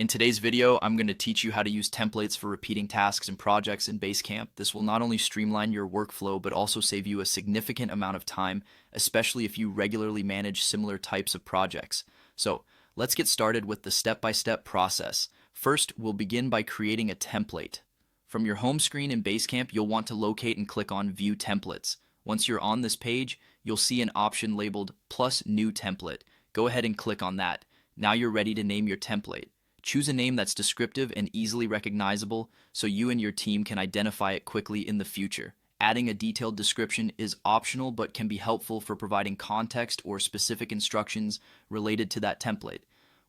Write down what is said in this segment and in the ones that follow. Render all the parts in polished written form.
In today's video, I'm going to teach you how to use templates for repeating tasks and projects in Basecamp. This will not only streamline your workflow, but also save you a significant amount of time, especially if you regularly manage similar types of projects. So let's get started with the step-by-step process. First, we'll begin by creating a template. From your home screen in Basecamp, you'll want to locate and click on View Templates. Once you're on this page, you'll see an option labeled Plus New Template. Go ahead and click on that. Now you're ready to name your template. Choose a name that's descriptive and easily recognizable so you and your team can identify it quickly in the future. Adding a detailed description is optional but can be helpful for providing context or specific instructions related to that template.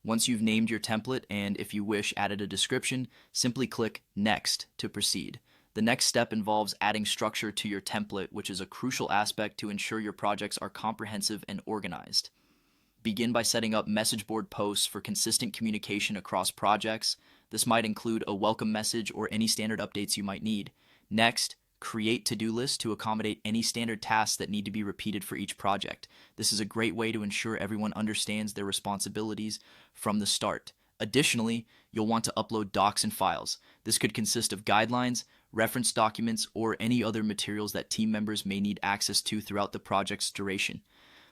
Once you've named your template and, if you wish, added a description, simply click Next to proceed. The next step involves adding structure to your template, which is a crucial aspect to ensure your projects are comprehensive and organized. Begin by setting up message board posts for consistent communication across projects. This might include a welcome message or any standard updates you might need. Next, create to-do lists to accommodate any standard tasks that need to be repeated for each project. This is a great way to ensure everyone understands their responsibilities from the start. Additionally, you'll want to upload docs and files. This could consist of guidelines, reference documents, or any other materials that team members may need access to throughout the project's duration.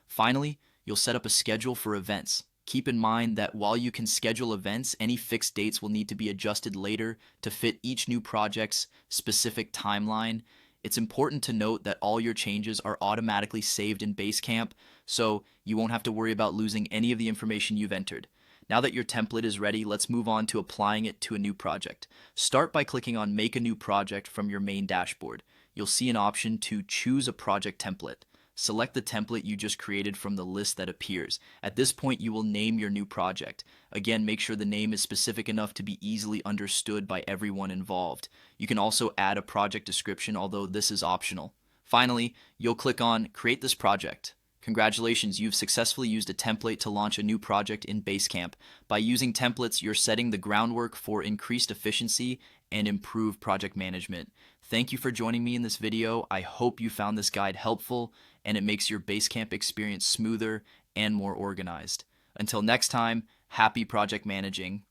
Finally, you'll set up a schedule for events. Keep in mind that while you can schedule events, any fixed dates will need to be adjusted later to fit each new project's specific timeline. It's important to note that all your changes are automatically saved in Basecamp, so you won't have to worry about losing any of the information you've entered. Now that your template is ready, let's move on to applying it to a new project. Start by clicking on Make a New Project from your main dashboard. You'll see an option to choose a project template. Select the template you just created from the list that appears. At this point, you will name your new project. Again, make sure the name is specific enough to be easily understood by everyone involved. You can also add a project description, although this is optional. Finally, you'll click on Create this project. Congratulations, you've successfully used a template to launch a new project in Basecamp. By using templates, you're setting the groundwork for increased efficiency and improved project management. Thank you for joining me in this video. I hope you found this guide helpful and it makes your Basecamp experience smoother and more organized. Until next time, happy project managing.